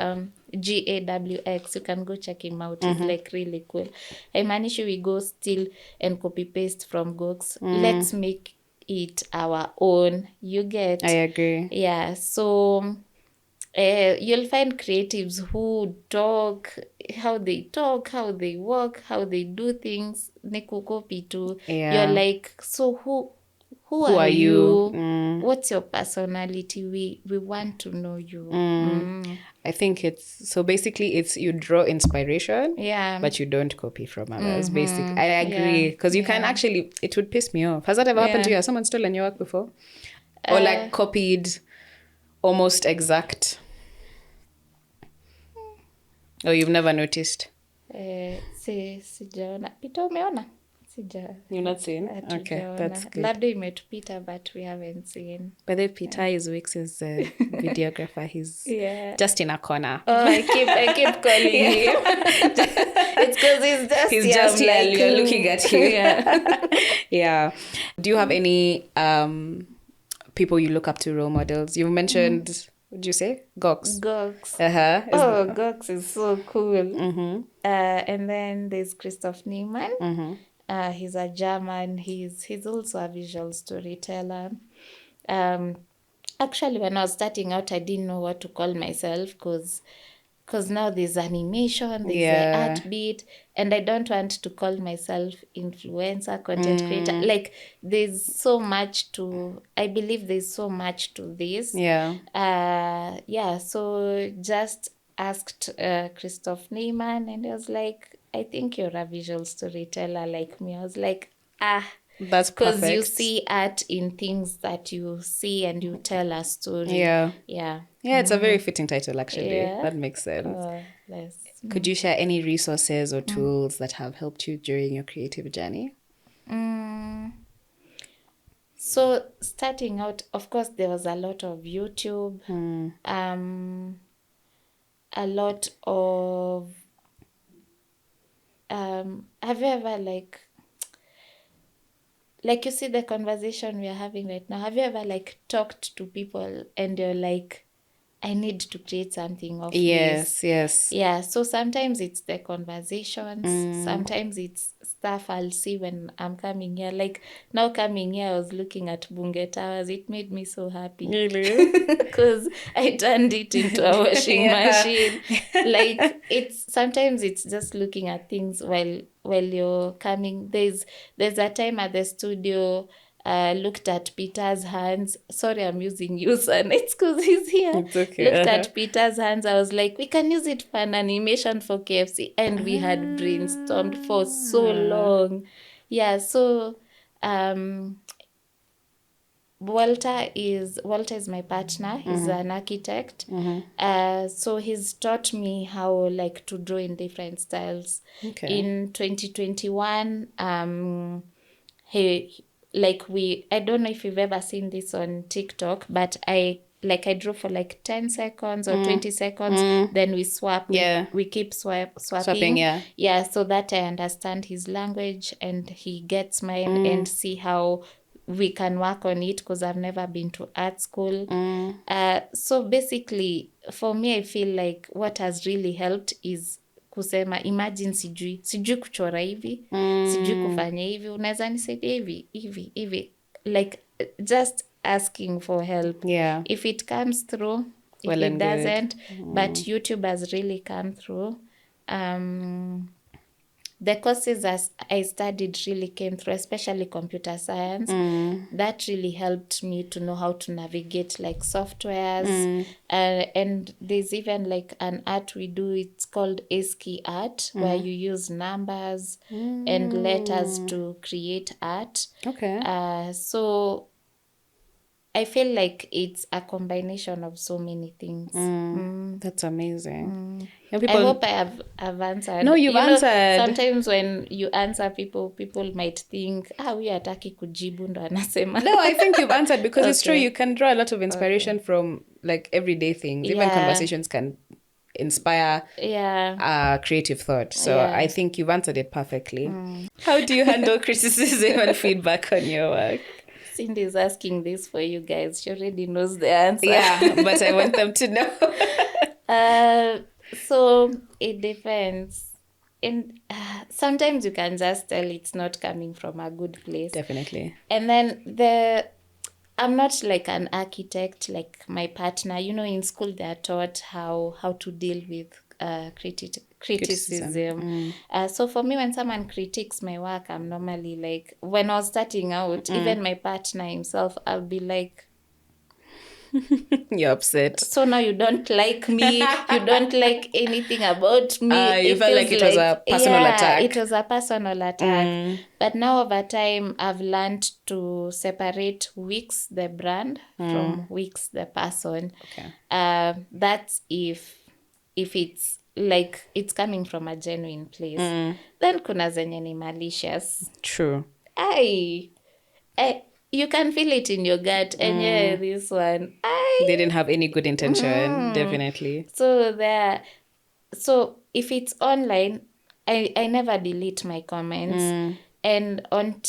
GAWX. You can go check him out. He's like really cool. Haimaanishi we go steal and copy paste from Gox. Let's make it our own. You get? I agree. Yeah. So you'll find creatives who talk, how they walk, how they do things. Nikukopi too. Yeah. You're like, so who are you? What's your personality? We want to know you. I think it's you draw inspiration, Yeah, but you don't copy from others. Basically, I agree, because you can actually, it would piss me off. Has that ever happened to you? Has someone stolen your work before, or like copied almost exact? Oh, you've never noticed? Sijaona. Pita umeona? You've not seen? Okay, that's good. Labda imetupita, but we haven't seen. But then Peter is Wix's videographer. He's just in a corner. Oh, I keep calling him. It's because he's just here. You're looking at him. Yeah. Do you have any people you look up to, role models? You mentioned, what did you say? Gox. Gox is so cool. And then there's Christoph Niemann. He's a German. He's also a visual storyteller. Actually, when I was starting out, I didn't know what to call myself, because now there's animation, there's the art beat, and I don't want to call myself influencer, content creator. Like, there's so much to, I believe there's so much to this. So just asked Christoph Niemann, and I was like, I think you're a visual storyteller like me. I was like, that's because you see art in things that you see and you tell a story. Yeah, it's a very fitting title, actually. That makes sense. Could you share any resources or tools that have helped you during your creative journey? So starting out, of course, there was a lot of YouTube, a lot of have you ever like you see the conversation we are having right now, have you ever like talked to people and you're like, I need to create something of this? Yes. Yeah, so sometimes it's the conversations, sometimes it's stuff I'll see when I'm coming here. Like now coming here, I was looking at Bunge Towers. It made me so happy. Really? Because I turned it into a washing machine. Like sometimes it's just looking at things while you're coming. There's a time at the studio, looked at Peter's hands. Sorry, I'm using you, son. It's because he's here. It's okay. Looked at Peter's hands. I was like, we can use it for an animation for KFC. And we had brainstormed for so long. Yeah, so Walter is my partner. He's an architect. So he's taught me how like to draw in different styles. Okay. In 2021, I don't know if you've ever seen this on TikTok, but I draw for like 10 seconds or 20 seconds, then we swap. Yeah. We keep swapping. Yeah. Yeah, so that I understand his language and he gets mine, and see how we can work on it, because I've never been to art school. So basically, for me, I feel like what has really helped is kusema, imagine sijui kuchora hivi, sijui kufanya hivi, unaweza nisaidia hivi, like just asking for help. Yeah. If it comes through, if Well it and good. doesn't, but YouTube has really come through. The courses as I studied really came through, especially computer science. That really helped me to know how to navigate like softwares. And there's even like an art we do, it's called ASCII art, where you use numbers and letters to create art. Okay. So I feel like it's a combination of so many things. That's amazing. You know, I people, hope I've answered. No, you've answered. Sometimes when you answer people might think, huyu hataki kujibu ndo anasema. No, I think you've answered, because it's true. Okay. You can draw a lot of inspiration from like everyday things. Even Yeah. conversations can inspire creative thought. So Yeah. I think you've answered it perfectly. How do you handle criticism and feedback on your work? Cindy's asking this for you guys. She already knows the answer. Yeah, but I want them to know. So it depends. And sometimes you can just tell it's not coming from a good place. Definitely. And then I'm not like an architect like my partner. You know, in school they are taught how to deal with criticism. So for me, when someone critiques my work, I'm normally like, when I was starting out, even my partner himself, I'll be like, You're upset. so now you don't like me, you don't like anything about me. You felt like it was a personal attack. It was a personal attack. But now over time, I've learned to separate Wix, the brand, from Wix, the person. Okay. That's if it's like it's coming from a genuine place. Then kuna zenye ni malicious. True. You can feel it in your gut. And yeah, this one, They didn't have any good intention, definitely. So if it's online, I never delete my comments. And on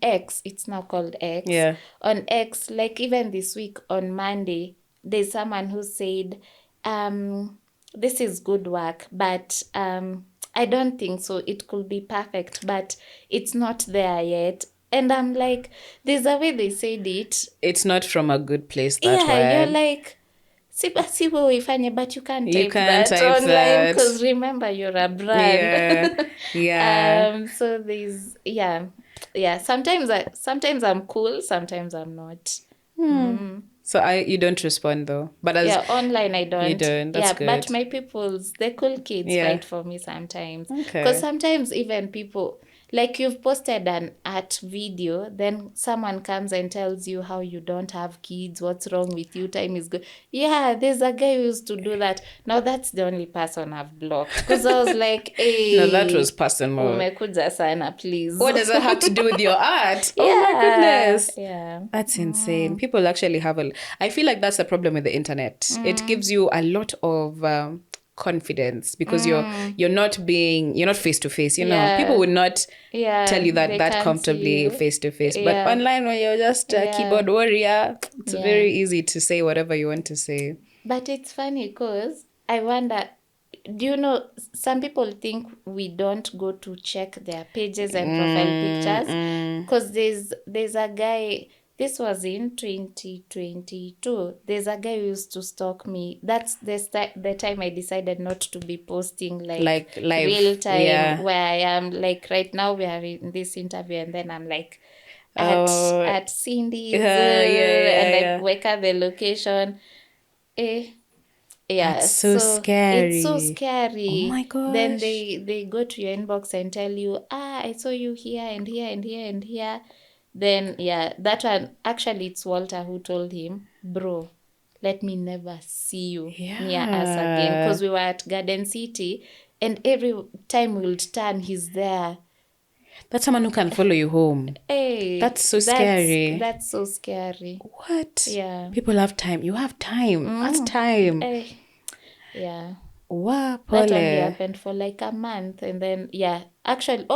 X, it's now called X. Yeah. On X, like even this week on Monday, there's someone who said, this is good work, but I don't think so. It could be perfect, but it's not there yet. And I'm like, there's a way they said it. It's not from a good place, that word. You're like, sibo ifanye, but you can't type that online, that. because remember, you're a brand. Yeah. So there's, sometimes I'm cool, sometimes I'm not. So you don't respond though, but online I don't. You don't. That's good. But my the cool kids fight for me sometimes. Okay. Because sometimes even people, like you've posted an art video, then someone comes and tells you how you don't have kids, what's wrong with you, time is good. Yeah, there's a guy who used to do that. Now that's the only person I've blocked. Because I was like, hey. No, that was personal. Umekuja sana, please. What does that have to do with your art? Oh my goodness. Yeah. That's insane. People actually have I feel like that's the problem with the internet. It gives you a lot of confidence, because you're not face to face, you know. People would not tell you that comfortably face to face, but online, when you're just a keyboard warrior, it's very easy to say whatever you want to say. But it's funny because I wonder, do you know, some people think we don't go to check their pages and profile pictures, because there's a guy. This was in 2022. There's a guy who used to stalk me. That's the time I decided not to be posting like live, real time, where I am. Like right now we are in this interview, and then I'm like at Cindy's, and I wake up the location. That's so scary. It's so scary. Oh my gosh. Then they go to your inbox and tell you, I saw you here and here and here and here. Then, yeah, that one, actually, it's Walter who told him, bro, let me never see you near us again. Because we were at Garden City, and every time we would turn, he's there. That's someone who can follow you home. Hey, That's so scary. That's so scary. What? Yeah. People have time. You have time. That's time. Hey. Yeah. Wow, That only Pole. happened for like a month, and then actually,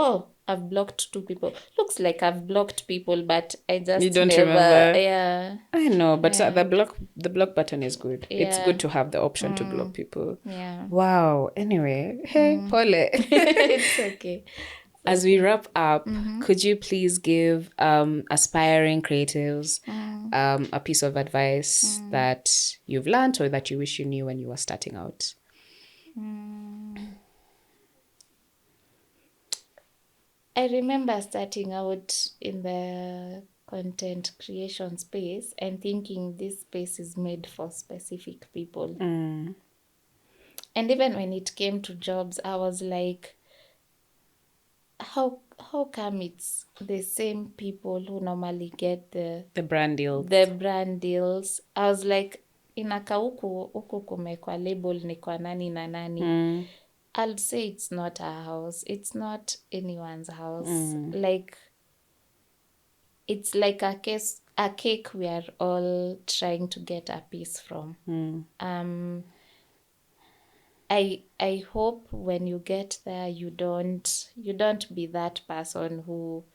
I've blocked 2 people. Looks like I've blocked people, but I just You don't never. remember? Yeah. I know, but the block button is good. It's Yeah. good to have the option to block people. Yeah. Wow. Anyway, hey, Pole. It's okay. As we wrap up, could you please give aspiring creatives a piece of advice that you've learned or that you wish you knew when you were starting out? I remember starting out in the content creation space and thinking this space is made for specific people. And even when it came to jobs, I was like, how come it's the same people who normally get the brand deal? The brand deals. I was like, inaka huku kumekwa label ni kwa nani na nani. I'll say it's not our house. It's not anyone's house. Like, it's like a cake we are all trying to get a piece from. I hope when you get there, you don't be that person who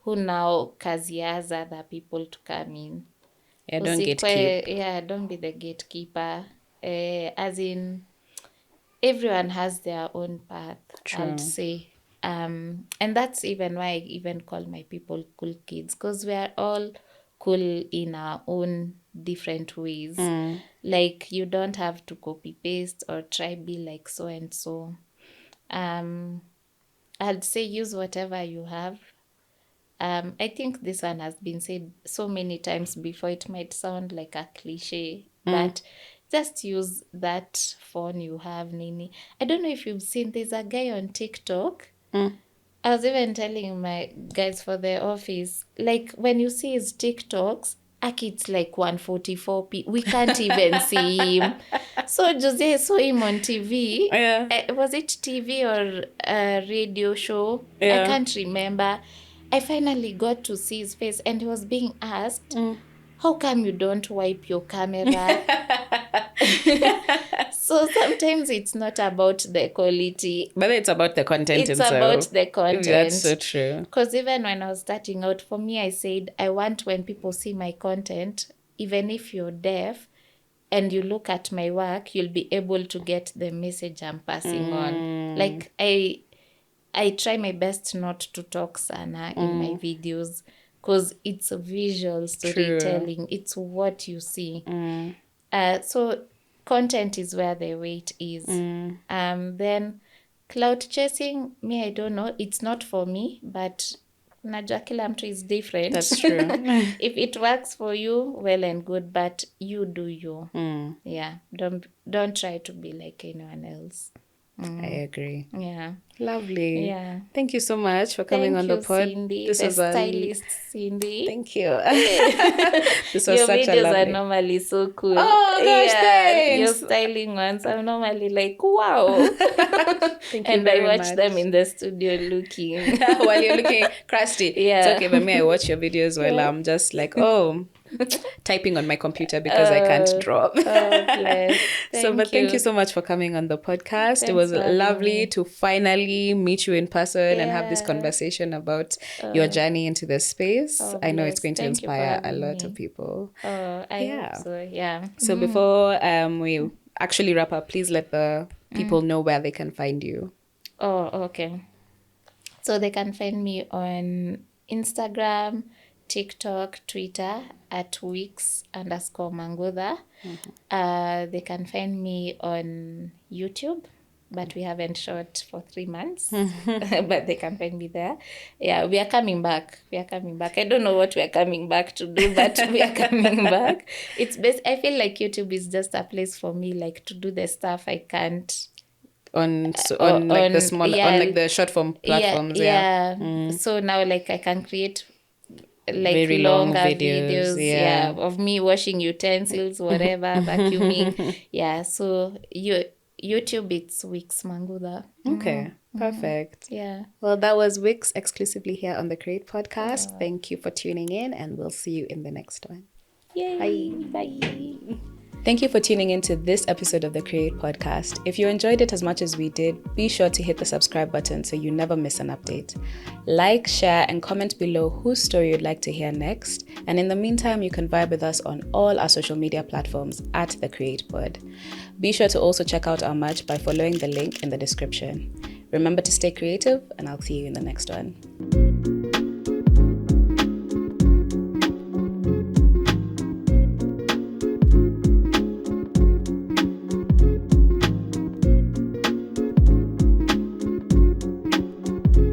now kazias other people to come in. Yeah, don't gatekeep. Yeah, don't be the gatekeeper. As in, everyone has their own path, I'd say. And that's even why I even call my people cool kids, because we are all cool in our own different ways. Like, you don't have to copy paste or try be like so and so. I'd say use whatever you have. I think this one has been said so many times before, it might sound like a cliche, but just use that phone you have, Nini. I don't know if you've seen, there's a guy on TikTok. I was even telling my guys for the office, like, when you see his TikToks, it's like 144p. We can't even see him. So Jose saw him on TV. Yeah. Was it TV or a radio show? Yeah. I can't remember. I finally got to see his face, and he was being asked, how come you don't wipe your camera? So sometimes it's not about the quality. But it's about the content It's itself. about the content. That's so true. Because even when I was starting out, for me, I said, I want when people see my content, even if you're deaf, and you look at my work, you'll be able to get the message I'm passing on. Like, I try my best not to talk sana in my videos, because it's a visual storytelling. True. It's what you see. So content is where the weight is. Then cloud chasing, me, I don't know. It's not for me, but najua kila mtu is different. That's true. If it works for you, well and good, but you do you. Yeah, don't try to be like anyone else. I agree. Yeah. Lovely. Yeah. Thank you so much for coming on the pod. Cindy, this was stylist Cindy. Thank you. This was your such a videos lovely. are normally so cool. Oh gosh, thanks. Your styling ones are normally like, wow. Thank you and very I watch much. them in the studio looking. While you're looking crusty. Yeah. It's okay, but me, I watch your videos while I'm just like, typing on my computer because I can't draw. Thank you so much for coming on the podcast. Thanks, it was lovely. Lovely to finally meet you in person and have this conversation about your journey into the space. I know it's going to inspire a lot of people. I hope so, yeah. So before we actually wrap up, please let the people know where they can find you. Oh, okay. So they can find me on Instagram, TikTok, Twitter at Wixx_Mangutha. They can find me on YouTube, but we haven't shot for 3 months. But they can find me there. Yeah, we are coming back. I don't know what we are coming back to do, but we are coming back. I feel like YouTube is just a place for me, like, to do the stuff I can't on like the small on like the short form platforms. Yeah. So now, like, I can create like very long longer videos, yeah, of me washing utensils, whatever, vacuuming. Yeah, so YouTube, it's Wix Mangutha. Okay, perfect. Yeah. Well, that was Wix exclusively here on the Cre8 podcast. Thank you for tuning in, and we'll see you in the next one. Yay. Bye. Thank you for tuning in to this episode of the Cre8 podcast. If you enjoyed it as much as we did, be sure to hit the subscribe button so you never miss an update. Like, share, and comment below whose story you'd like to hear next. And in the meantime, you can vibe with us on all our social media platforms at the Cre8 Pod. Be sure to also check out our merch by following the link in the description. Remember to stay creative, and I'll see you in the next one.